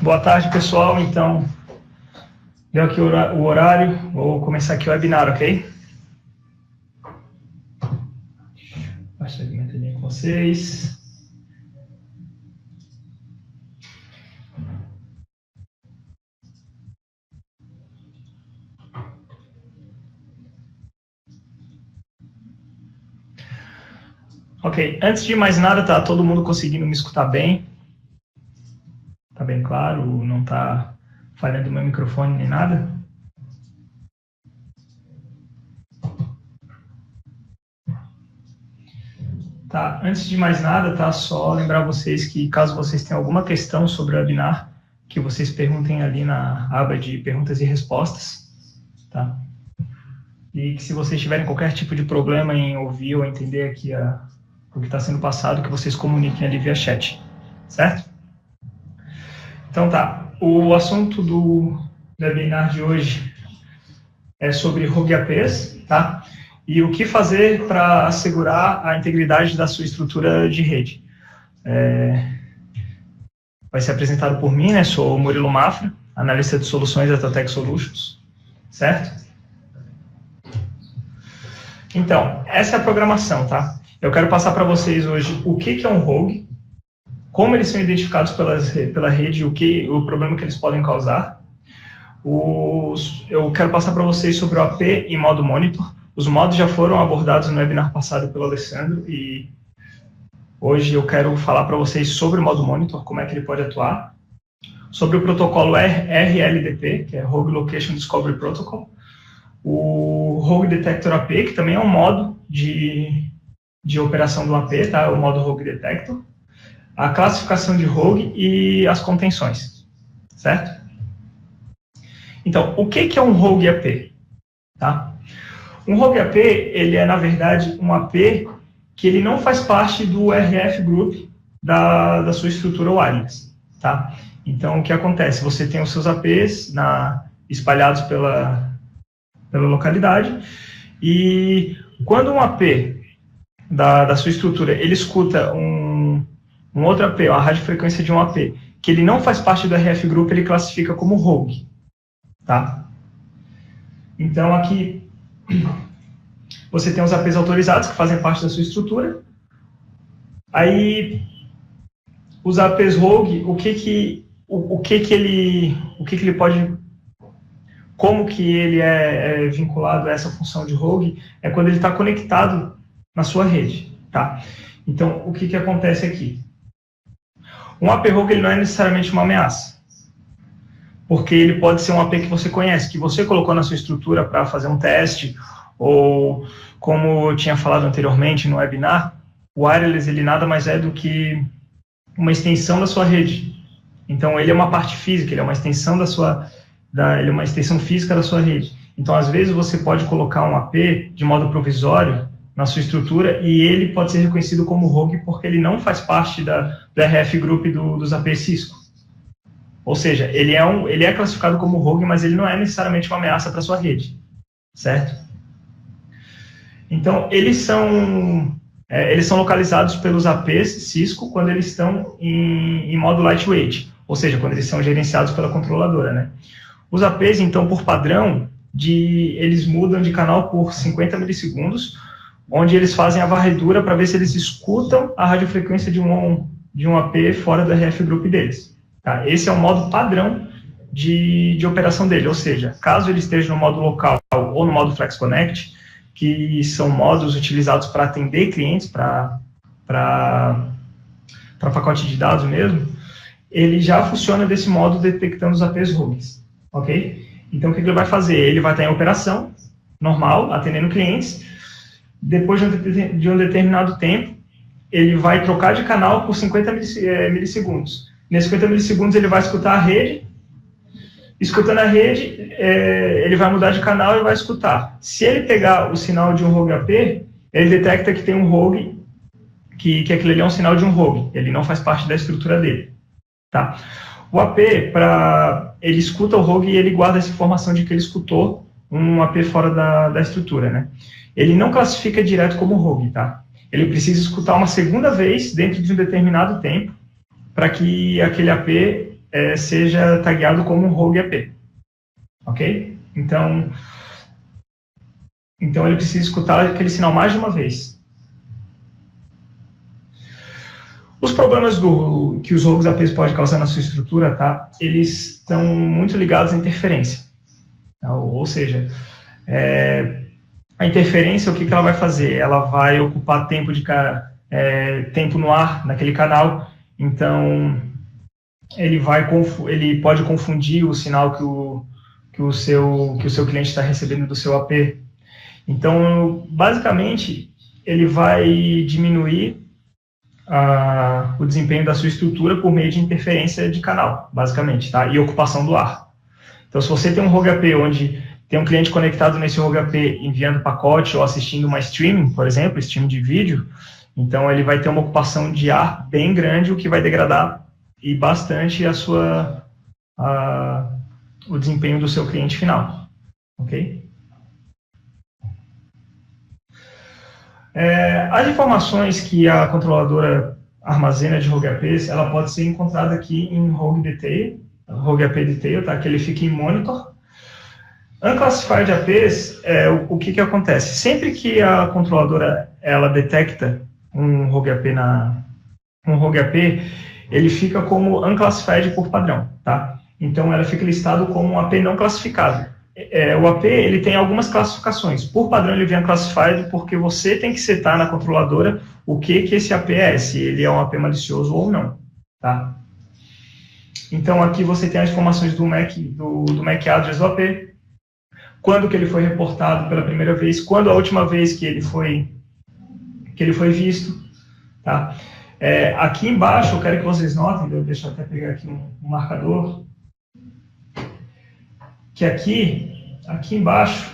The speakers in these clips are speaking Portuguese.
Boa tarde, pessoal. Então, deu aqui o horário, vou começar aqui o webinar, ok? Baixa a minha com vocês. Ok, antes de mais nada, tá todo mundo conseguindo me escutar bem? Tá bem claro? Não tá falhando meu microfone nem nada? Tá, antes de mais nada, tá, só lembrar vocês que caso vocês tenham alguma questão sobre o webinar, que vocês perguntem ali na aba de perguntas e respostas, tá? E que se vocês tiverem qualquer tipo de problema em ouvir ou entender aqui o que está sendo passado, que vocês comuniquem ali via chat, certo? Então tá, o assunto do webinar de hoje é sobre Rogue APs, tá? E o que fazer para assegurar a integridade da sua estrutura de rede. Vai ser apresentado por mim, né? Sou o Murilo Mafra, analista de soluções da Totec Solutions, certo? Então, essa é a programação, tá? Eu quero passar para vocês hoje o que é um rogue, como eles são identificados pela rede, o problema que eles podem causar. Eu quero passar para vocês sobre o AP e modo monitor. Os modos já foram abordados no webinar passado pelo Alessandro e hoje eu quero falar para vocês sobre o modo monitor, como é que ele pode atuar, sobre o protocolo RLDP, que é Rogue Location Discovery Protocol, o Rogue Detector AP, que também é um modo de operação do AP, tá? O modo Rogue Detector, a classificação de Rogue e as contenções, certo? Então, o que é um Rogue AP? Tá? Um Rogue AP, ele é, na verdade, um AP que ele não faz parte do RF Group da sua estrutura wireless, tá? Então, o que acontece? Você tem os seus APs espalhados pela localidade e quando um AP da sua estrutura, ele escuta um outro AP, a radiofrequência de um AP, que ele não faz parte do RF Group, ele classifica como Rogue, tá? Então, aqui, você tem os APs autorizados, que fazem parte da sua estrutura. Aí, os APs Rogue, o que ele pode... Como que ele é vinculado a essa função de Rogue é quando ele está conectado na sua rede, tá? Então, o que acontece aqui? Um AP Rogue ele não é necessariamente uma ameaça, porque ele pode ser um AP que você conhece, que você colocou na sua estrutura para fazer um teste, ou, como eu tinha falado anteriormente no webinar, o wireless ele nada mais é do que uma extensão da sua rede. Então, ele é uma parte física, ele é uma extensão ele é uma extensão física da sua rede. Então, às vezes, você pode colocar um AP de modo provisório na sua estrutura e ele pode ser reconhecido como Rogue porque ele não faz parte do RF Group dos AP Cisco. Ou seja, ele é classificado como Rogue, mas ele não é necessariamente uma ameaça para a sua rede, certo? Então, eles são localizados pelos APs Cisco quando eles estão em modo lightweight, ou seja, quando eles são gerenciados pela controladora, né? Os APs, então, por padrão, eles mudam de canal por 50 milissegundos, onde eles fazem a varredura para ver se eles escutam a radiofrequência de um AP fora do RF Group deles. Tá? Esse é o modo padrão de operação dele, ou seja, caso ele esteja no modo local ou no modo Flex Connect, que são modos utilizados para atender clientes, para pacote de dados mesmo, ele já funciona desse modo detectando os APs rogues, ok? Então, o que ele vai fazer? Ele vai estar em operação normal, atendendo clientes. Depois de um determinado tempo, ele vai trocar de canal por 50 milissegundos. Nesses 50 milissegundos, ele vai escutar a rede. Escutando a rede, ele vai mudar de canal e vai escutar. Se ele pegar o sinal de um Rogue AP, ele detecta que tem um Rogue, que aquilo ali é um sinal de um Rogue. Ele não faz parte da estrutura dele. Tá? O AP, ele escuta o Rogue e ele guarda essa informação de que ele escutou um AP fora da estrutura, né? Ele não classifica direto como Rogue, tá? Ele precisa escutar uma segunda vez dentro de um determinado tempo para que aquele AP seja tagueado como um rogue AP, ok? Então ele precisa escutar aquele sinal mais de uma vez. Os problemas que os rogues APs podem causar na sua estrutura, tá? Eles estão muito ligados à interferência. Tá? Ou seja, a interferência, o que ela vai fazer? Ela vai ocupar tempo no ar naquele canal, então ele pode confundir o sinal que o seu cliente está recebendo do seu AP. Então, basicamente, ele vai diminuir o desempenho da sua estrutura por meio de interferência de canal, basicamente, tá? E ocupação do ar. Então, se você tem um rogue AP onde tem um cliente conectado nesse rogue AP enviando pacote ou assistindo uma streaming, por exemplo, streaming de vídeo, então ele vai ter uma ocupação de ar bem grande, o que vai degradar e bastante o desempenho do seu cliente final, ok? As informações que a controladora armazena de rogue APs, ela pode ser encontrada aqui em rogue detail, rogue AP detail, tá? Que ele fica em monitor. Unclassified APs, o que acontece? Sempre que a controladora ela detecta um rogue AP, ele fica como unclassified por padrão, tá? Então, ela fica listado como um AP não classificado. O AP ele tem algumas classificações. Por padrão, ele vem unclassified porque você tem que setar na controladora o que esse AP é, se ele é um AP malicioso ou não, tá? Então, aqui você tem as informações do MAC address do AP, quando que ele foi reportado pela primeira vez, quando a última vez que ele foi visto, tá? Aqui embaixo, eu quero que vocês notem, deixa eu até pegar aqui um marcador, que aqui embaixo,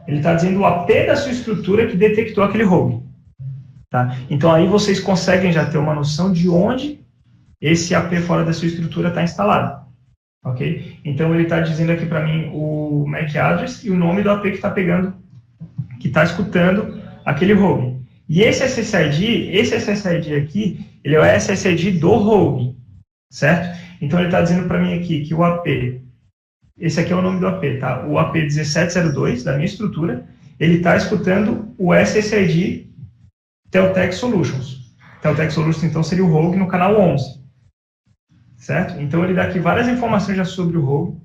ele está dizendo o AP da sua estrutura que detectou aquele rogue, tá? Então, aí vocês conseguem já ter uma noção de onde esse AP fora da sua estrutura está instalado. Ok? Então, ele está dizendo aqui para mim o MAC address e o nome do AP que está pegando, que está escutando aquele rogue. E esse SSID aqui, ele é o SSID do rogue, certo? Então, ele está dizendo para mim aqui que o AP, esse aqui é o nome do AP, tá? O AP 1702 da minha estrutura, ele está escutando o SSID Teltec Solutions. Teltec Solutions, então, seria o rogue no canal 11. Certo? Então, ele dá aqui várias informações já sobre o rogue,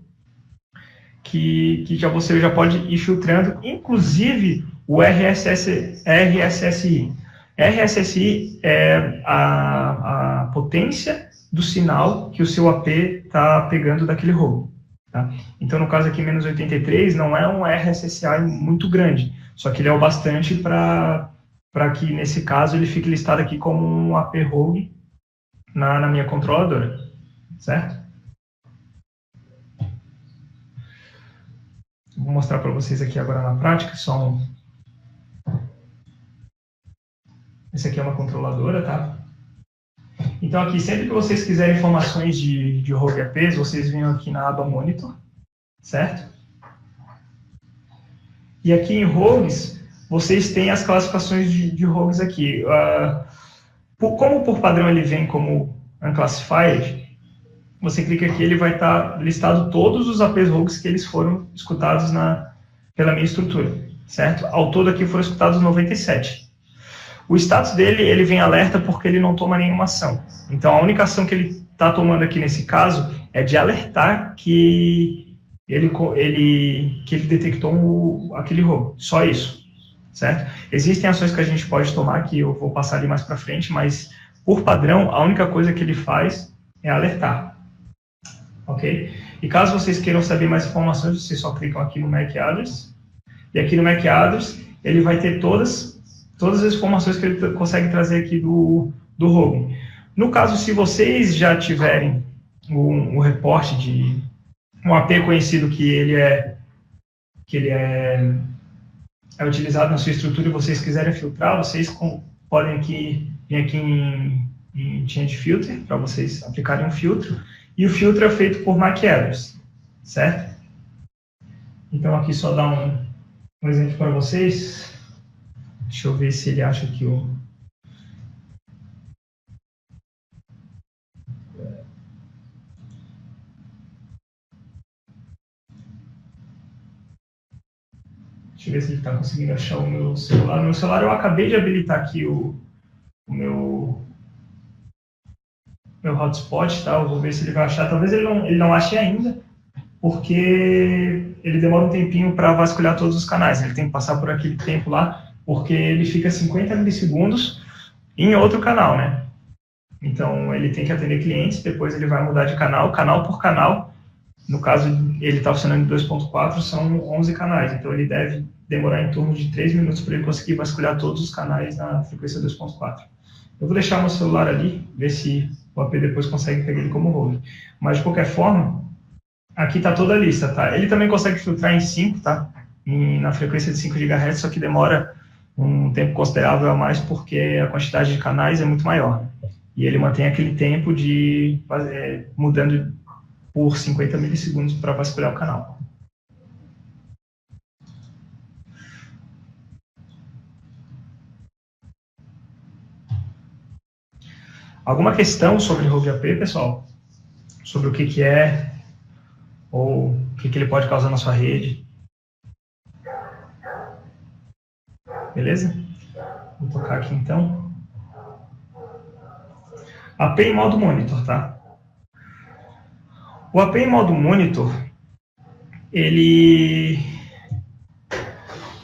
que você já pode ir filtrando, inclusive o RSSI. RSSI é a potência do sinal que o seu AP está pegando daquele rogue. Tá? Então, no caso aqui, menos 83, não é um RSSI muito grande, só que ele é o bastante para que, nesse caso, ele fique listado aqui como um AP rogue na minha controladora. Certo? Vou mostrar para vocês aqui agora na prática. Esse aqui é uma controladora, tá? Então, aqui, sempre que vocês quiserem informações de rogue APs, vocês vêm aqui na aba Monitor, certo? E aqui em rogues, vocês têm as classificações de rogues aqui. Como por padrão ele vem como unclassified, você clica aqui, ele vai estar listado todos os APs rogues que eles foram escutados pela minha estrutura, certo? Ao todo aqui foram escutados 97. O status dele, ele vem alerta porque ele não toma nenhuma ação. Então, a única ação que ele está tomando aqui nesse caso é de alertar que ele detectou aquele rogue. Só isso, certo? Existem ações que a gente pode tomar, que eu vou passar ali mais para frente, mas, por padrão, a única coisa que ele faz é alertar. Ok? E caso vocês queiram saber mais informações, vocês só clicam aqui no MAC address. E aqui no MAC address, ele vai ter todas as informações que ele consegue trazer aqui do rogue. No caso, se vocês já tiverem um reporte de um AP conhecido que ele é utilizado na sua estrutura e vocês quiserem filtrar, vocês podem vir aqui em Change Filter, para vocês aplicarem um filtro. E o filtro é feito por MAC address, certo? Então, aqui só dar um exemplo para vocês. Deixa eu ver se ele acha que Deixa eu ver se ele está conseguindo achar o meu celular. No meu celular eu acabei de habilitar aqui o meu hotspot, tá? Eu vou ver se ele vai achar. Talvez ele não ache ainda, porque ele demora um tempinho para vasculhar todos os canais. Ele tem que passar por aquele tempo lá, porque ele fica 50 milissegundos em outro canal, né? Então, ele tem que atender clientes, depois ele vai mudar de canal por canal. No caso, ele está funcionando em 2.4, são 11 canais. Então, ele deve demorar em torno de 3 minutos para ele conseguir vasculhar todos os canais na frequência 2.4. Eu vou deixar meu celular ali, ver se o AP depois consegue pegar ele como rogue. Mas, de qualquer forma, aqui está toda a lista, tá? Ele também consegue filtrar em 5, tá? Na frequência de 5 GHz, só que demora um tempo considerável a mais, porque a quantidade de canais é muito maior, né? E ele mantém aquele tempo de mudando por 50 milissegundos para vasculhar o canal. Alguma questão sobre Rogue AP, pessoal? Sobre o que é, ou o que ele pode causar na sua rede? Beleza? Vou tocar aqui então. AP em modo monitor, tá? O AP em modo monitor, ele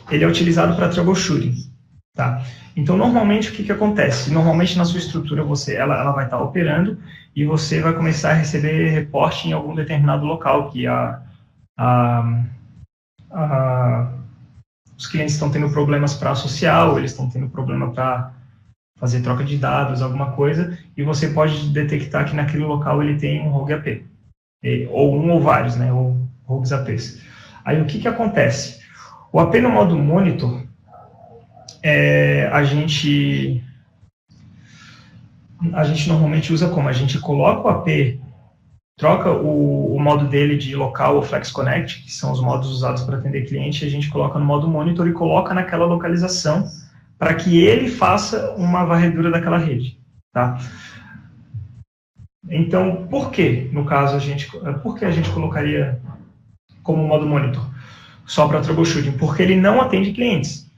é utilizado para troubleshooting, tá? Então, normalmente, o que acontece? Normalmente, na sua estrutura, ela vai estar operando e você vai começar a receber reporte em algum determinado local, que os clientes estão tendo problemas para associar, ou eles estão tendo problema para fazer troca de dados, alguma coisa, e você pode detectar que naquele local ele tem um Rogue AP, ou um ou vários, né, ou Rogues APs. Aí o que acontece? O AP no modo monitor, a gente normalmente usa como? A gente coloca o AP, troca o modo dele de local ou Flex Connect, que são os modos usados para atender cliente, a gente coloca no modo monitor e coloca naquela localização para que ele faça uma varredura daquela rede, tá? Então, por que, no caso, por que a gente colocaria como modo monitor? Só para troubleshooting? Porque ele não atende clientes.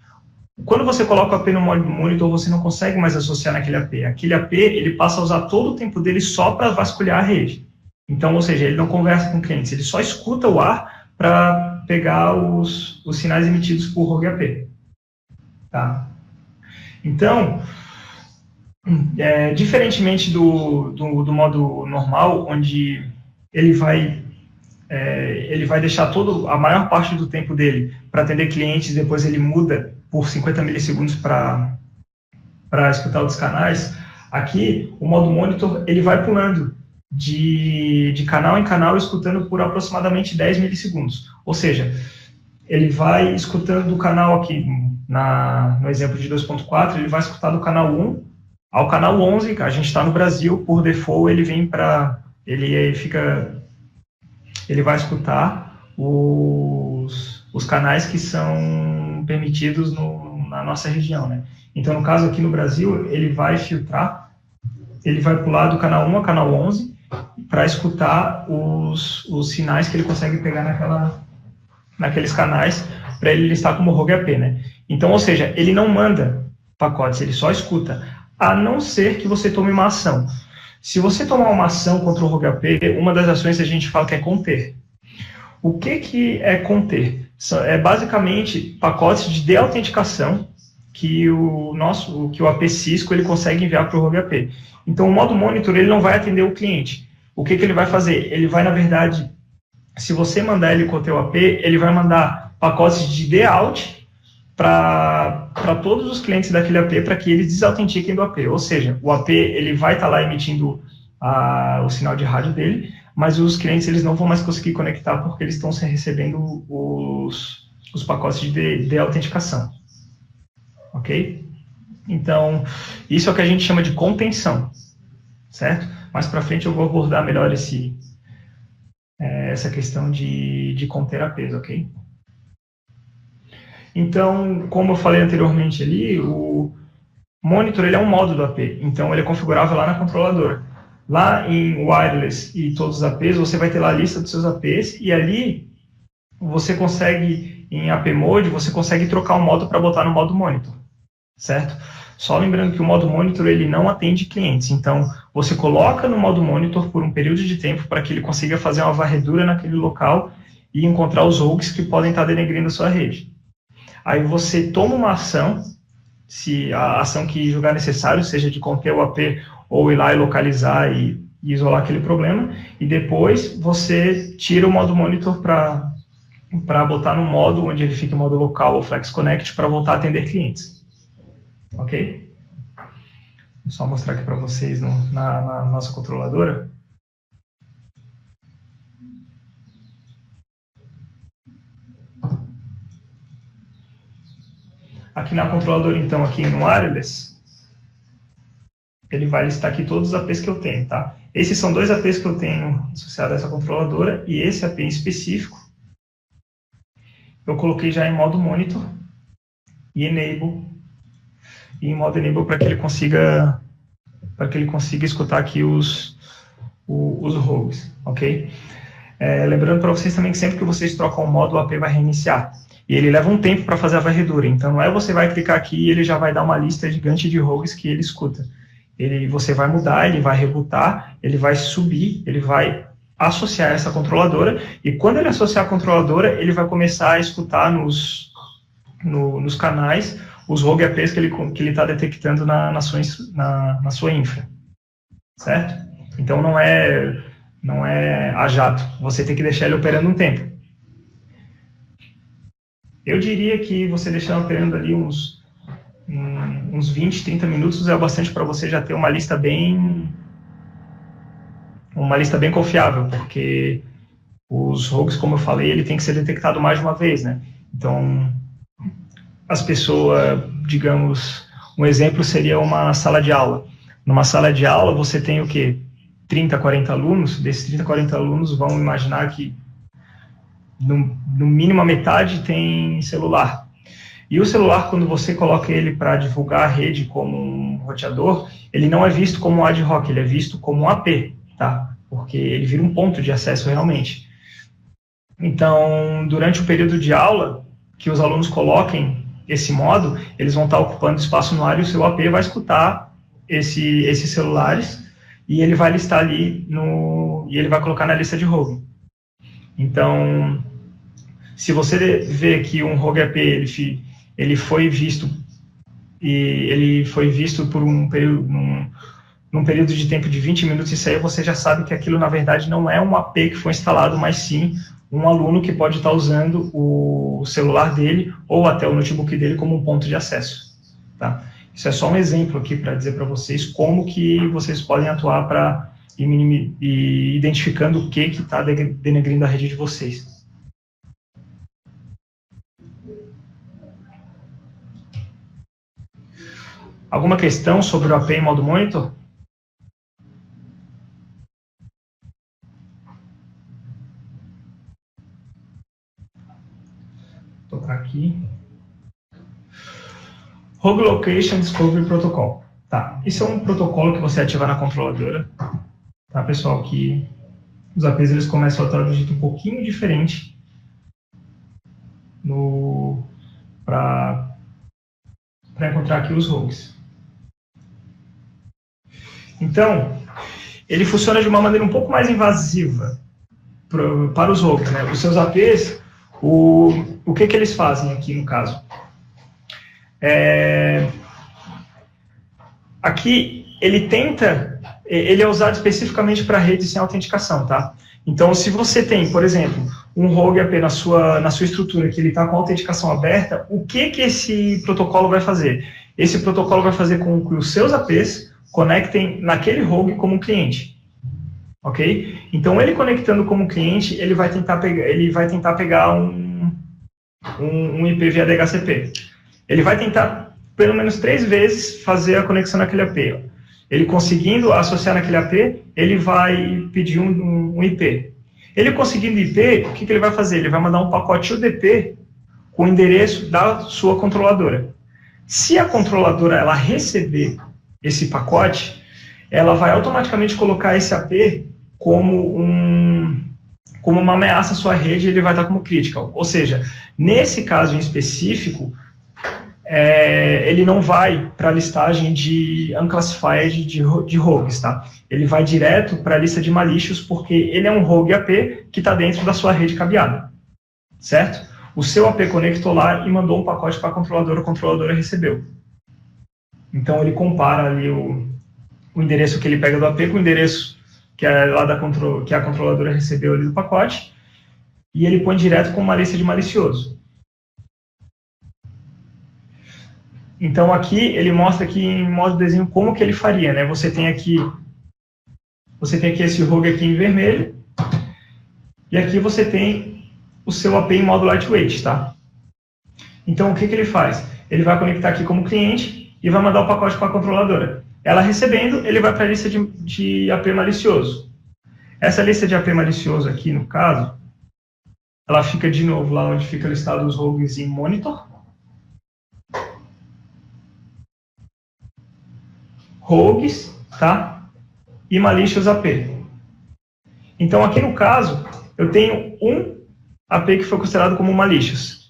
Quando você coloca o AP no modo monitor, você não consegue mais associar naquele AP. Aquele AP, ele passa a usar todo o tempo dele só para vasculhar a rede. Então, ou seja, ele não conversa com clientes, ele só escuta o ar para pegar os sinais emitidos por Rogue AP. Tá? Então, diferentemente do modo normal, onde ele vai deixar a maior parte do tempo dele para atender clientes, depois ele muda por 50 milissegundos para escutar outros canais, aqui o modo monitor ele vai pulando de canal em canal, escutando por aproximadamente 10 milissegundos. Ou seja, ele vai escutando do canal aqui, no exemplo de 2.4, ele vai escutar do canal 1 ao canal 11, a gente está no Brasil, por default ele vem para... Ele vai escutar os canais que são permitidos na nossa região, né? Então, no caso aqui no Brasil, ele vai filtrar, ele vai pular do canal 1 ao canal 11 para escutar os sinais que ele consegue pegar naqueles canais para ele listar como Rogue AP, né? Então, ou seja, ele não manda pacotes, ele só escuta, a não ser que você tome uma ação. Se você tomar uma ação contra o Rogue AP, uma das ações a gente fala que é conter. O que é conter? É basicamente pacotes de deautenticação que o AP Cisco ele consegue enviar para o Rogue AP. Então, o modo monitor ele não vai atender o cliente. O que ele vai fazer? Ele vai, na verdade, se você mandar ele conter o AP, ele vai mandar pacotes de deaut para todos os clientes daquele AP para que eles desautentiquem do AP. Ou seja, o AP ele vai estar lá emitindo o sinal de rádio dele, mas os clientes eles não vão mais conseguir conectar porque eles estão recebendo os pacotes de autenticação. Ok? Então, isso é o que a gente chama de contenção, certo? Mais para frente eu vou abordar melhor essa questão de conter APs, ok? Então, como eu falei anteriormente ali, o monitor ele é um modo do AP, então ele é configurável lá na controladora. Lá em wireless e todos os APs, você vai ter lá a lista dos seus APs e ali você consegue em AP Mode, você consegue trocar o modo para botar no modo Monitor, certo? Só lembrando que o modo Monitor ele não atende clientes, então você coloca no modo Monitor por um período de tempo para que ele consiga fazer uma varredura naquele local e encontrar os rogues que podem estar denegrindo a sua rede. Aí você toma uma ação, se a ação que julgar necessário, seja de conter o AP ou ir lá e localizar e isolar aquele problema, e depois você tira o modo Monitor para botar no modo onde ele fica em modo local ou Flex Connect para voltar a atender clientes. Ok? Vou só mostrar aqui para vocês na nossa controladora. Aqui na controladora, então, aqui no Wireless, ele vai listar aqui todos os APs que eu tenho, tá? Esses são 2 APs que eu tenho associados a essa controladora, e esse AP em específico, eu coloquei já em modo Monitor e Enable, e em modo Enable para que ele consiga escutar aqui os rogues, ok? Lembrando para vocês também que sempre que vocês trocam o modo, o AP vai reiniciar. E ele leva um tempo para fazer a varredura, então não é você vai clicar aqui e ele já vai dar uma lista gigante de rogues que ele escuta. Você vai mudar, ele vai rebootar, ele vai subir, ele vai associar essa controladora, e quando ele associar a controladora, ele vai começar a escutar nos canais os rogue APs que ele está detectando na sua infra, certo? Então não é a jato, você tem que deixar ele operando um tempo. Eu diria que você deixar operando ali uns 20, 30 minutos é o bastante para você já ter uma lista bem confiável, porque os rogues, como eu falei, ele tem que ser detectado mais de uma vez, né? Então, as pessoas, digamos, um exemplo seria uma sala de aula. Numa sala de aula, você tem o quê? 30, 40 alunos. Desses 30, 40 alunos, vão imaginar que no mínimo a metade tem celular. E o celular, quando você coloca ele para divulgar a rede como um roteador, ele não é visto como um ad hoc, ele é visto como um AP, tá? Porque ele vira um ponto de acesso realmente. Então, durante o período de aula, que os alunos coloquem esse modo, eles vão estar ocupando espaço no ar e o seu AP vai escutar esses celulares e ele vai listar ali e ele vai colocar na lista de rogue. Então, se você vê que um rogue AP ele foi visto por um período, num período de tempo de 20 minutos, isso aí você já sabe que aquilo na verdade não é um AP que foi instalado, mas sim um aluno que pode estar usando o celular dele ou até o notebook dele como um ponto de acesso, tá? Isso é só um exemplo aqui para dizer para vocês como que vocês podem atuar para ir identificando o que está denegrindo a rede de vocês. Alguma questão sobre o AP em modo Monitor? Vou tocar aqui. Rogue Location Discovery Protocol. Tá, isso é um protocolo que você ativa na controladora. Tá, pessoal, que os APs eles começam a atuar de um jeito um pouquinho diferente para encontrar aqui os rogues. Então, ele funciona de uma maneira um pouco mais invasiva para os rogues, né? Os seus APs, o que eles fazem aqui no caso? Aqui, ele é usado especificamente para redes sem autenticação, tá? Então, se você tem, por exemplo, um rogue AP na sua estrutura que ele está com a autenticação aberta, o que esse protocolo vai fazer? Esse protocolo vai fazer com que os seus APs conectem naquele rogue como cliente, ok? Então, ele conectando como cliente, ele vai tentar pegar um IP via DHCP. Ele vai tentar, pelo menos 3 vezes, fazer a conexão naquele AP. Ele conseguindo associar naquele AP, ele vai pedir um IP. Ele conseguindo IP, o que ele vai fazer? Ele vai mandar um pacote UDP com o endereço da sua controladora. Se a controladora ela receber esse pacote, ela vai automaticamente colocar esse AP como como uma ameaça à sua rede, ele vai estar como critical. Ou seja, nesse caso em específico, ele não vai para a listagem de unclassified de rogues, tá? Ele vai direto para a lista de malicious, porque ele é um rogue AP que está dentro da sua rede cabeada, certo? O seu AP conectou lá e mandou um pacote para a controladora recebeu. Então ele compara ali o endereço que ele pega do AP com o endereço que a controladora recebeu ali do pacote, e ele põe direto com uma lista de malicioso. Então aqui ele mostra aqui em modo desenho como que ele faria, né? Você tem aqui esse rogue aqui em vermelho, e aqui você tem o seu AP em modo lightweight, tá? Então o que ele faz? Ele vai conectar aqui como cliente e vai mandar o pacote para a controladora. Ela recebendo, ele vai para a lista de AP malicioso. Essa lista de AP malicioso aqui, no caso, ela fica de novo lá onde fica listado os rogues em monitor. Rogues, tá? E malicious AP. Então, aqui no caso, eu tenho um AP que foi considerado como malicious,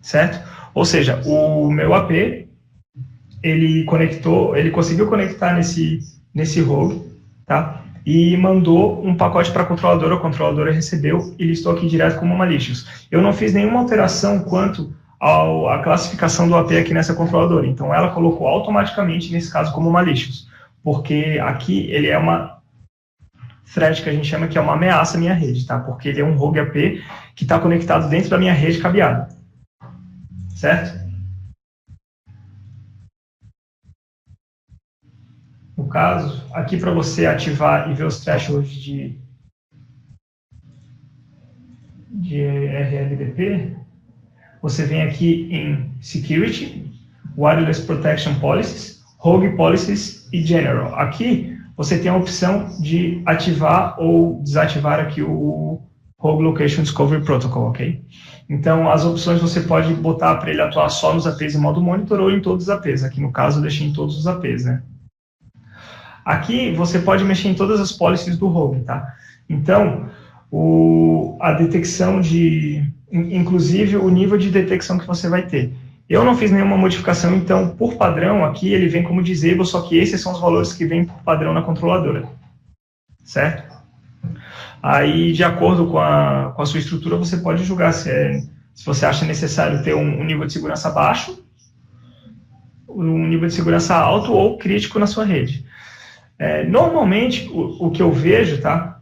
certo? Ou seja, o meu AP, ele conseguiu conectar nesse rogue, tá? E mandou um pacote para a controladora recebeu e listou aqui direto como malicious. Eu não fiz nenhuma alteração quanto a classificação do AP aqui nessa controladora. Então, ela colocou automaticamente, nesse caso, como malicious. Porque aqui ele é uma threat que a gente chama que é uma ameaça à minha rede, tá? Porque ele é um rogue AP que está conectado dentro da minha rede cabeada. Certo? No caso, aqui para você ativar e ver os thresholds de RLDP, você vem aqui em Security, Wireless Protection Policies, Rogue Policies e General. Aqui você tem a opção de ativar ou desativar aqui o Rogue Location Discovery Protocol, ok? Então, as opções você pode botar para ele atuar só nos APs em modo monitor ou em todos os APs. Aqui no caso eu deixei em todos os APs, né? Aqui você pode mexer em todas as policies do Rogue, tá? Então, a detecção inclusive o nível de detecção que você vai ter. Eu não fiz nenhuma modificação, então, por padrão, aqui ele vem como disable, só que esses são os valores que vêm por padrão na controladora, certo? Aí, de acordo com a sua estrutura, você pode julgar se você acha necessário ter um nível de segurança baixo, um nível de segurança alto ou crítico na sua rede. Normalmente, o que eu vejo, tá?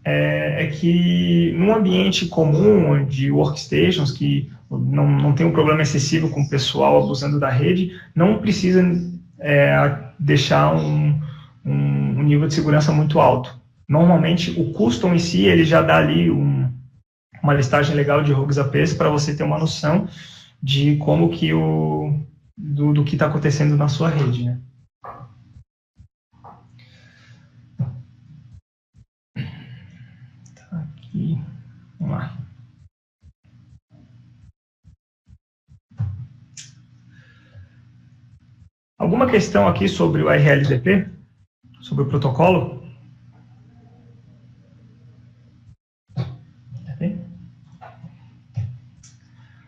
É que num ambiente comum de workstations, que não tem um problema excessivo com o pessoal abusando da rede, não precisa deixar um nível de segurança muito alto. Normalmente, o custom em si, ele já dá ali uma listagem legal de rogues APs para você ter uma noção de como que do que está acontecendo na sua rede, né? Aqui, vamos lá. Alguma questão aqui sobre o RLDP? Sobre o protocolo?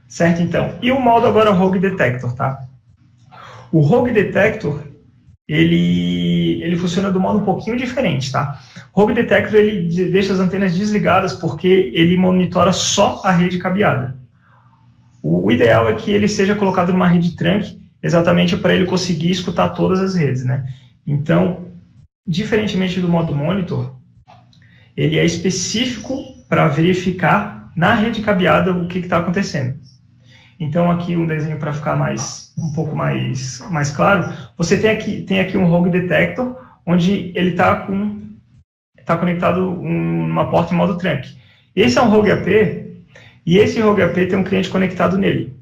Certo, então. E o modo agora Rogue Detector, tá? O Rogue Detector, ele funciona de um modo um pouquinho diferente, tá? O Rogue Detector, ele deixa as antenas desligadas porque ele monitora só a rede cabeada. O ideal é que ele seja colocado numa rede trunk, exatamente para ele conseguir escutar todas as redes, né? Então, diferentemente do modo monitor, ele é específico para verificar na rede cabeada o que está acontecendo. Então, aqui um desenho para ficar um pouco mais claro. Você tem aqui um Rogue Detector, onde ele está conectado numa porta em modo trunk. Esse é um Rogue AP, e esse Rogue AP tem um cliente conectado nele.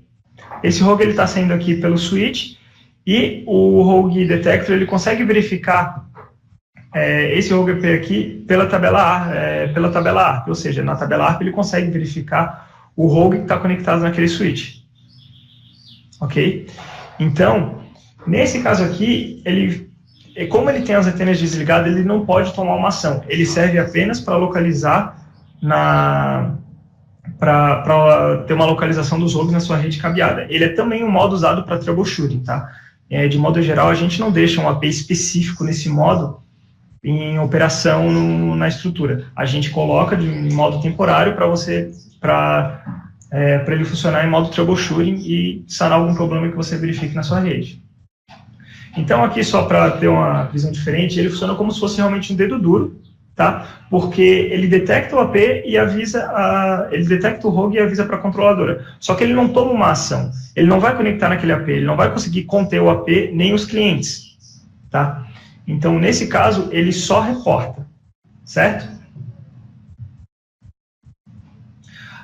Esse Rogue está saindo aqui pelo switch, e o Rogue Detector ele consegue verificar esse Rogue AP aqui pela tabela ARP, ou seja, na tabela ARP ele consegue verificar o Rogue que está conectado naquele switch. Ok? Então, nesse caso aqui, como ele tem as antenas desligadas, ele não pode tomar uma ação. Ele serve apenas para localizar para ter uma localização dos rogues na sua rede cabeada. Ele é também um modo usado para troubleshooting, tá? De modo geral, a gente não deixa um AP específico nesse modo em operação na estrutura. A gente coloca em modo temporário para ele funcionar em modo troubleshooting e sanar algum problema que você verifique na sua rede. Então, aqui, só para ter uma visão diferente, ele funciona como se fosse realmente um dedo duro, tá? Porque ele detecta o AP e ele detecta o rogue e avisa para a controladora. Só que ele não toma uma ação. Ele não vai conectar naquele AP, ele não vai conseguir conter o AP nem os clientes, tá? Então, nesse caso, ele só reporta, certo?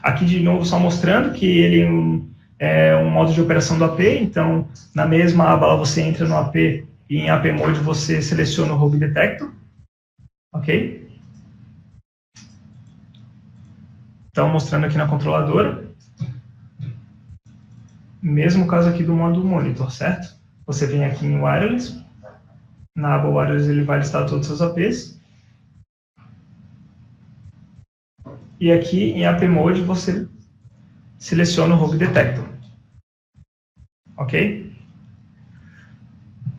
Aqui, de novo, só mostrando que ele é um modo de operação do AP. Então, na mesma aba lá, você entra no AP e em AP Mode você seleciona o Rogue Detector. Ok? Então, mostrando aqui na controladora. Mesmo caso aqui do modo Monitor, certo? Você vem aqui em Wireless. Na aba Wireless ele vai listar todos os seus APs. E aqui em AP Mode você seleciona o Rogue Detector. Ok?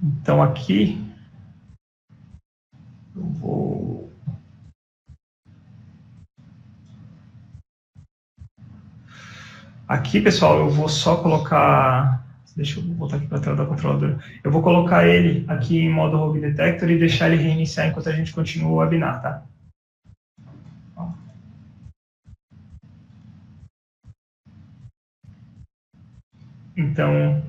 Então aqui eu vou... Aqui, pessoal, eu vou só colocar... Deixa eu voltar aqui para a tela da controladora. Eu vou colocar ele aqui em modo Rogue Detector e deixar ele reiniciar enquanto a gente continua o webinar, tá? Então,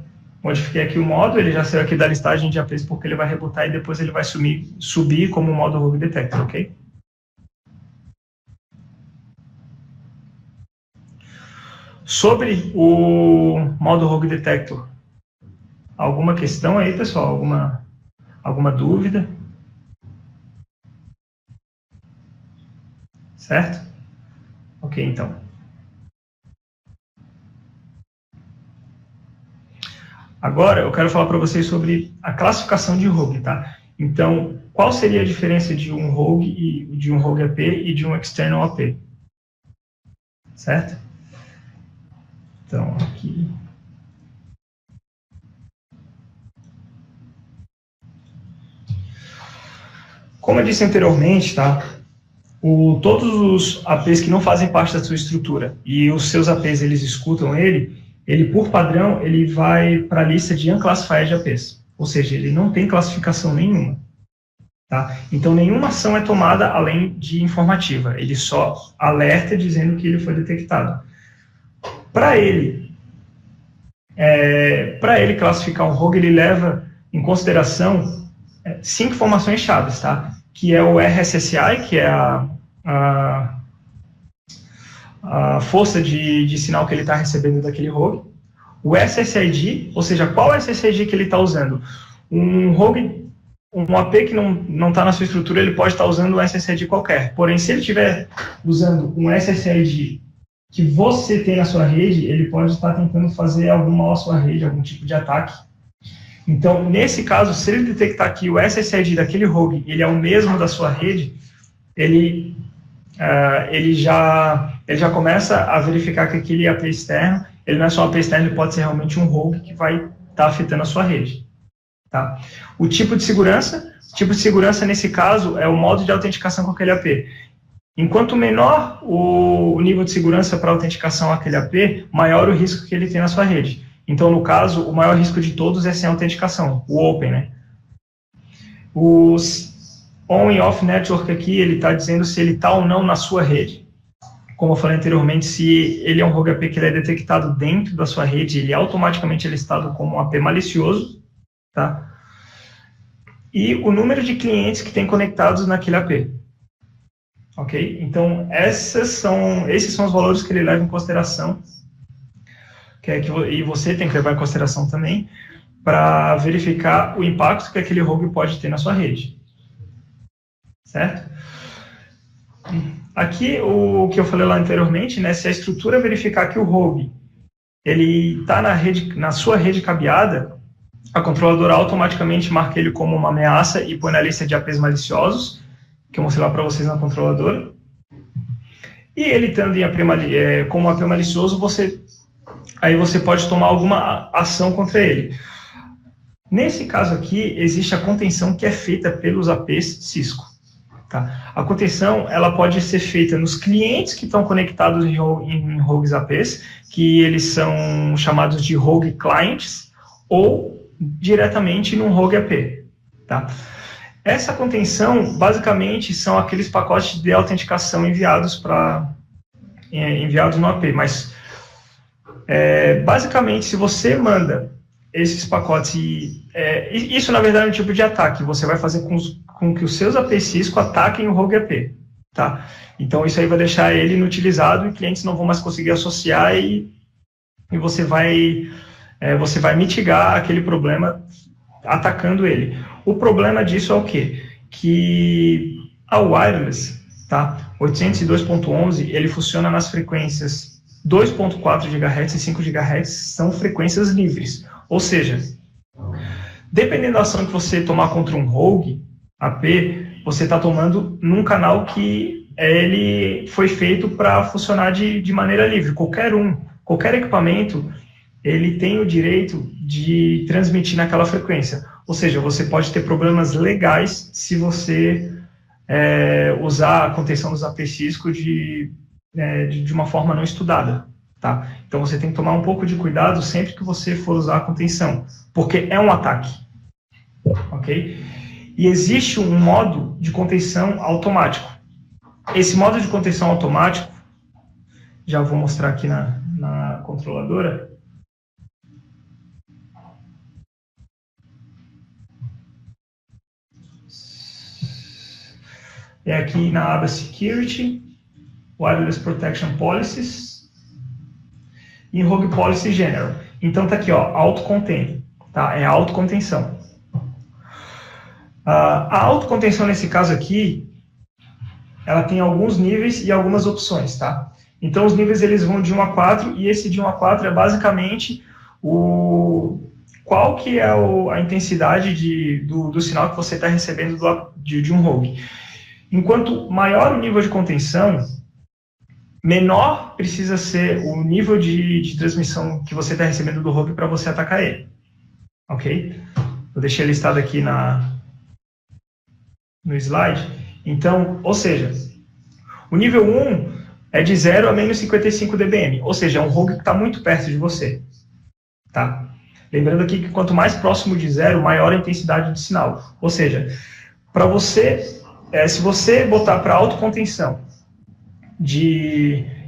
modifiquei aqui o modo, ele já saiu aqui da listagem de APs porque ele vai rebootar e depois ele vai subir como modo Rogue Detector, ok? Sobre o modo Rogue Detector, alguma questão aí, pessoal? Alguma dúvida? Certo? Ok, então. Agora, eu quero falar para vocês sobre a classificação de rogue, tá? Então, qual seria a diferença de um rogue AP e de um external AP? Certo? Então, aqui... Como eu disse anteriormente, tá? Todos os APs que não fazem parte da sua estrutura e os seus APs, eles escutam ele, por padrão, ele vai para a lista de Unclassified APs. Ou seja, ele não tem classificação nenhuma. Tá? Então, nenhuma ação é tomada além de informativa. Ele só alerta dizendo que ele foi detectado. Para ele classificar um rogue, ele leva em consideração 5 informações chaves, tá? Que é o RSSI, que é a força de sinal que ele está recebendo daquele rogue. O SSID, ou seja, qual SSID que ele está usando? Um AP que não está na sua estrutura, ele pode estar usando um SSID qualquer. Porém, se ele estiver usando um SSID que você tem na sua rede, ele pode estar tentando fazer algum mal à sua rede, algum tipo de ataque. Então, nesse caso, se ele detectar que o SSID daquele rogue ele é o mesmo da sua rede, ele já começa a verificar que aquele AP externo, ele não é só um AP externo, ele pode ser realmente um rogue que vai estar afetando a sua rede. Tá? O tipo de segurança nesse caso é o modo de autenticação com aquele AP. Enquanto menor o nível de segurança para autenticação àquele AP, maior o risco que ele tem na sua rede. Então, no caso, o maior risco de todos é sem autenticação, o Open, né? Os On e Off Network aqui, ele está dizendo se ele está ou não na sua rede. Como eu falei anteriormente, se ele é um rogue AP que ele é detectado dentro da sua rede, ele automaticamente é listado como um AP malicioso, tá? E o número de clientes que tem conectados naquele AP. Ok? Então, esses são os valores que ele leva em consideração, e você tem que levar em consideração também, para verificar o impacto que aquele rogue pode ter na sua rede. Certo? Aqui, o que eu falei lá anteriormente, né, se a estrutura verificar que o rogue está na sua rede cabeada, a controladora automaticamente marca ele como uma ameaça e põe na lista de APs maliciosos, que eu mostrei lá para vocês na controladora. E ele estando em AP, como AP malicioso, aí você pode tomar alguma ação contra ele. Nesse caso aqui, existe a contenção que é feita pelos APs Cisco. Tá? A contenção ela pode ser feita nos clientes que estão conectados em rogues APs, que eles são chamados de rogue clients, ou diretamente num rogue AP. Tá? Essa contenção, basicamente, são aqueles pacotes de autenticação enviados no AP, mas basicamente, se você manda esses pacotes, isso na verdade é um tipo de ataque, você vai fazer com que os seus AP Cisco ataquem o rogue AP, tá? Então isso aí vai deixar ele inutilizado e clientes não vão mais conseguir associar e você vai mitigar aquele problema atacando ele. O problema disso é o quê? Que a wireless, tá? 802.11, ele funciona nas frequências 2.4 GHz e 5 GHz, são frequências livres. Ou seja, dependendo da ação que você tomar contra um rogue AP, você está tomando num canal que ele foi feito para funcionar de maneira livre. Qualquer equipamento, ele tem o direito de transmitir naquela frequência. Ou seja, você pode ter problemas legais se você usar a contenção dos AP Cisco de uma forma não estudada. Tá? Então você tem que tomar um pouco de cuidado sempre que você for usar a contenção, porque é um ataque. Ok? E existe um modo de contenção automático. Esse modo de contenção automático, já vou mostrar aqui na controladora. É aqui na aba Security, Wireless Protection Policies, em Rogue Policy General. Então tá aqui, ó, auto-contain, tá? É autocontenção. A autocontenção nesse caso aqui, ela tem alguns níveis e algumas opções, tá? Então os níveis eles vão de 1 a 4 e esse de 1 a 4 é basicamente qual que é a intensidade do sinal que você está recebendo de um rogue. Enquanto maior o nível de contenção, menor precisa ser o nível de transmissão que você está recebendo do rogue para você atacar ele. Ok? Eu deixei listado aqui no slide. Então, ou seja, o nível 1 é de 0 a menos 55 dBm, ou seja, é um rogue que está muito perto de você. Tá? Lembrando aqui que quanto mais próximo de 0, maior a intensidade de sinal. Ou seja, para você, se você botar para autocontenção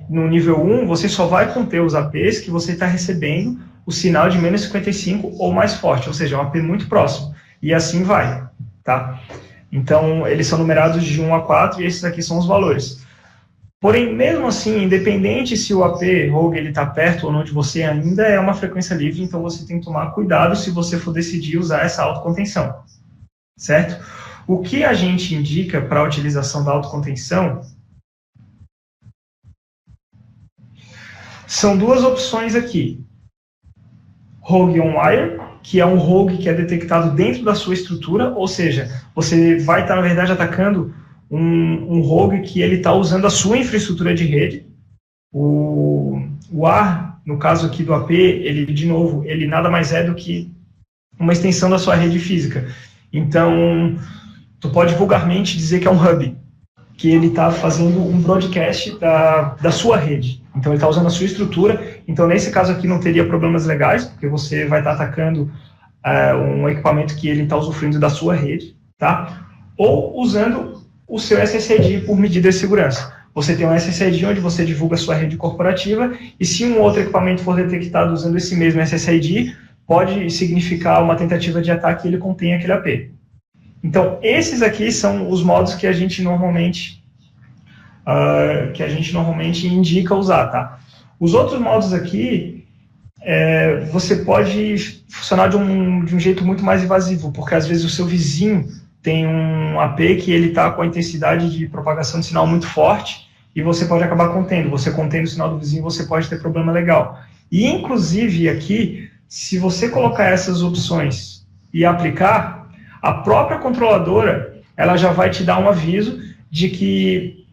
no nível 1, você só vai conter os APs que você está recebendo o sinal de menos 55 ou mais forte, ou seja, um AP muito próximo. E assim vai, tá? Então, eles são numerados de 1 a 4 e esses aqui são os valores. Porém, mesmo assim, independente se o AP rogue está perto ou não de você, ainda é uma frequência livre, então você tem que tomar cuidado se você for decidir usar essa autocontenção, certo? O que a gente indica para a utilização da autocontenção são duas opções aqui. Rogue on wire, que é um rogue que é detectado dentro da sua estrutura, ou seja, você vai estar, na verdade, atacando um rogue que ele está usando a sua infraestrutura de rede. O AR, no caso aqui do AP, ele nada mais é do que uma extensão da sua rede física. Então, tu pode vulgarmente dizer que é um hub, que ele está fazendo um broadcast da sua rede. Então, ele está usando a sua estrutura. Então, nesse caso aqui, não teria problemas legais, porque você vai estar atacando um equipamento que ele está usufruindo da sua rede, tá? Ou usando o seu SSID por medida de segurança. Você tem um SSID onde você divulga a sua rede corporativa, e se um outro equipamento for detectado usando esse mesmo SSID, pode significar uma tentativa de ataque e ele contém aquele AP. Então, esses aqui são os modos que a gente normalmente indica usar, tá? Os outros modos aqui, você pode funcionar de um jeito muito mais invasivo, porque às vezes o seu vizinho tem um AP que ele está com a intensidade de propagação de sinal muito forte e você pode acabar contendo. Você contendo o sinal do vizinho, você pode ter problema legal. E, inclusive, aqui, se você colocar essas opções e aplicar, a própria controladora ela já vai te dar um aviso de que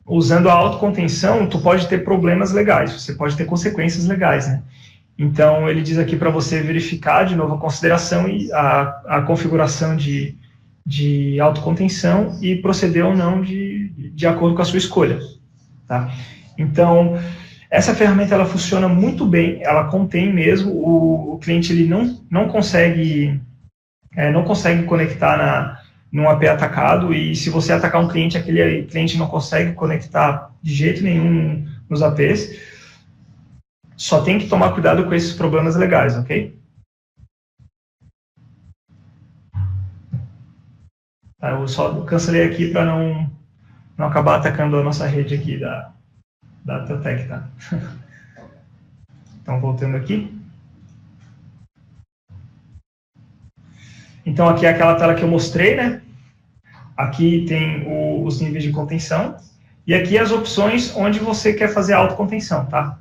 usando a autocontenção, tu pode ter problemas legais, você pode ter consequências legais, né? Então, ele diz aqui para você verificar de novo a consideração e a configuração de autocontenção e proceder ou não de acordo com a sua escolha, tá? Então, essa ferramenta ela funciona muito bem, ela contém mesmo, o cliente ele não consegue conectar num AP atacado, e se você atacar um cliente, aquele cliente não consegue conectar de jeito nenhum nos APs. Só tem que tomar cuidado com esses problemas legais, ok? Tá, eu só cancelei aqui para não acabar atacando a nossa rede aqui da Teltec, tá? Então, voltando aqui. Então, aqui é aquela tela que eu mostrei, né? Aqui tem os níveis de contenção. E aqui as opções onde você quer fazer a autocontenção, tá?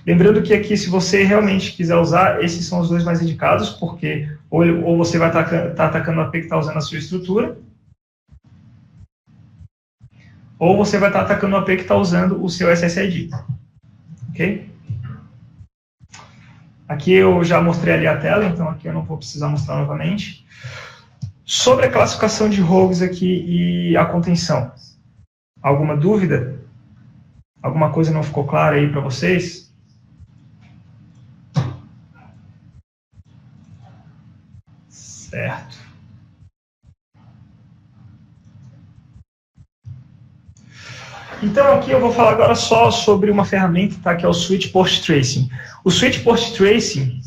Lembrando que aqui, se você realmente quiser usar, esses são os dois mais indicados, porque ou você vai estar atacando o AP que está usando a sua estrutura, ou você vai estar atacando o AP que está usando o seu SSID. Ok? Aqui eu já mostrei ali a tela, então aqui eu não vou precisar mostrar novamente. Sobre a classificação de rogues aqui e a contenção. Alguma dúvida? Alguma coisa não ficou clara aí para vocês? Certo. Então aqui eu vou falar agora só sobre uma ferramenta, tá, que é o Switch Port Tracing. O Switch Port Tracing,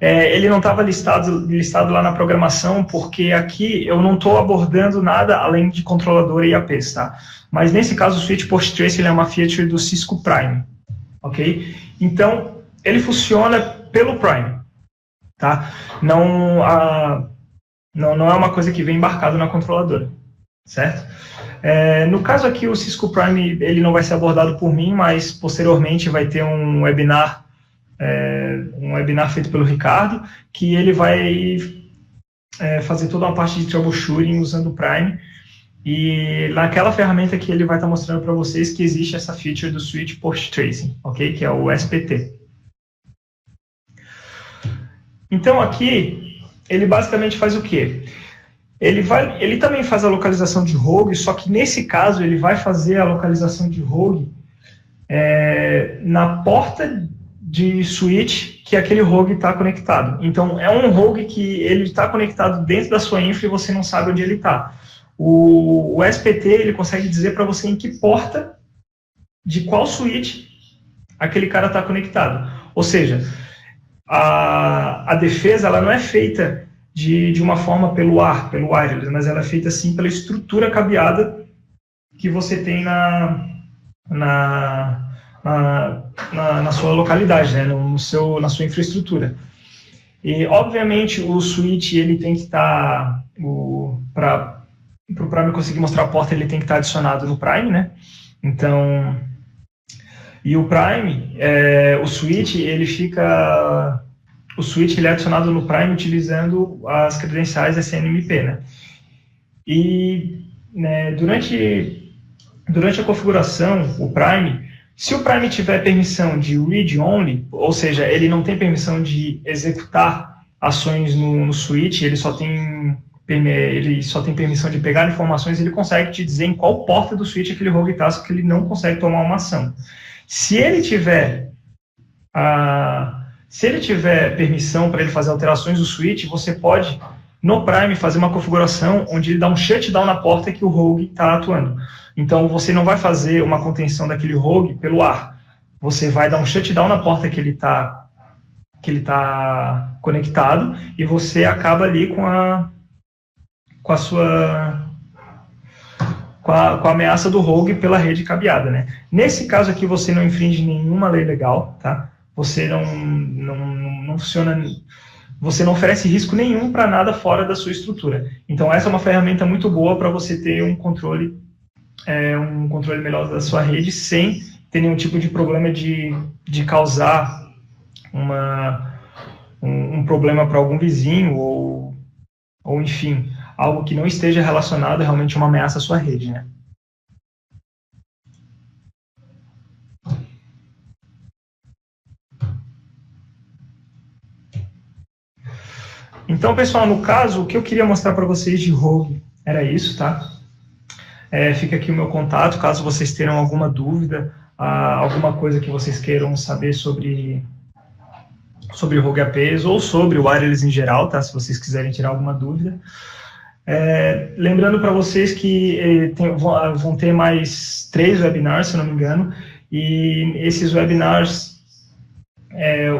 ele não estava listado lá na programação, porque aqui eu não estou abordando nada além de controlador e APs, tá? Mas nesse caso o Switch Port Tracing é uma feature do Cisco Prime, ok? Então ele funciona pelo Prime, tá? Não é uma coisa que vem embarcado na controladora, certo? No caso aqui, o Cisco Prime ele não vai ser abordado por mim, mas posteriormente vai ter um webinar feito pelo Ricardo, que ele vai fazer toda uma parte de troubleshooting usando o Prime, e naquela ferramenta que ele vai estar mostrando para vocês que existe essa feature do Switch Port Tracing, ok? Que é o SPT. Então aqui, ele basicamente faz o quê? Ele também faz a localização de rogue, só que nesse caso ele vai fazer a localização de rogue na porta de switch que aquele rogue está conectado. Então é um rogue que ele está conectado dentro da sua infra e você não sabe onde ele está. O SPT ele consegue dizer para você em que porta de qual switch aquele cara está conectado. Ou seja, a defesa ela não é feita de uma forma pelo wireless, mas ela é feita assim pela estrutura cabeada que você tem na sua localidade, né, na sua infraestrutura. E, obviamente, o switch ele tem que estar, para o Prime conseguir mostrar a porta, ele tem que estar adicionado no Prime, né? Então, e o Prime, o switch ele é adicionado no Prime utilizando as credenciais SNMP, né? E durante a configuração, o Prime, se o Prime tiver permissão de read only, ou seja, ele não tem permissão de executar ações no switch, ele só tem permissão de pegar informações, ele consegue te dizer em qual porta do switch aquele rogue está, só que ele não consegue tomar uma ação. Se ele tiver permissão para ele fazer alterações do switch, você pode, no Prime, fazer uma configuração onde ele dá um shutdown na porta que o rogue está atuando. Então, você não vai fazer uma contenção daquele rogue pelo ar. Você vai dar um shutdown na porta que ele está conectado e você acaba ali com a ameaça do rogue pela rede cabeada, né? Nesse caso aqui, você não infringe nenhuma lei legal, tá? Você não funciona, você não oferece risco nenhum para nada fora da sua estrutura. Então essa é uma ferramenta muito boa para você ter um controle melhor da sua rede sem ter nenhum tipo de problema de causar um problema para algum vizinho ou enfim, algo que não esteja relacionado realmente a uma ameaça à sua rede, né? Então, pessoal, no caso, o que eu queria mostrar para vocês de Rogue era isso, tá? Fica aqui o meu contato, caso vocês tenham alguma dúvida, alguma coisa que vocês queiram saber sobre Rogue APs ou sobre o wireless em geral, tá? Se vocês quiserem tirar alguma dúvida. Lembrando para vocês que vão ter mais 3 webinars, se não me engano, e esses webinars,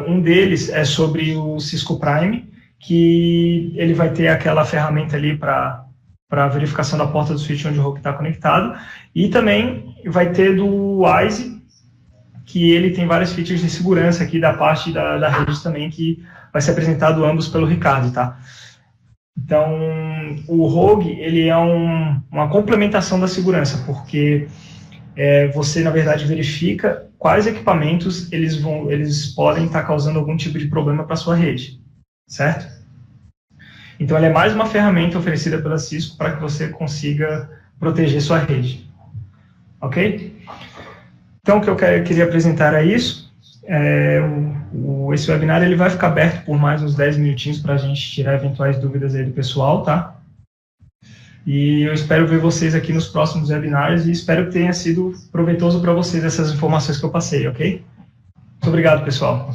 um deles é sobre o Cisco Prime, que ele vai ter aquela ferramenta ali para verificação da porta do switch onde o Rogue está conectado, e também vai ter do WISE, que ele tem várias features de segurança aqui da parte da rede também, que vai ser apresentado ambos pelo Ricardo, tá? Então, o Rogue, ele é uma complementação da segurança, porque você, na verdade, verifica quais equipamentos eles podem estar causando algum tipo de problema para a sua rede, certo? Então, ele é mais uma ferramenta oferecida pela Cisco para que você consiga proteger sua rede, ok? Então, o que eu queria apresentar é isso. Esse webinar ele vai ficar aberto por mais uns 10 minutinhos para a gente tirar eventuais dúvidas aí do pessoal, tá? E eu espero ver vocês aqui nos próximos webinars e espero que tenha sido proveitoso para vocês essas informações que eu passei, ok? Muito obrigado, pessoal.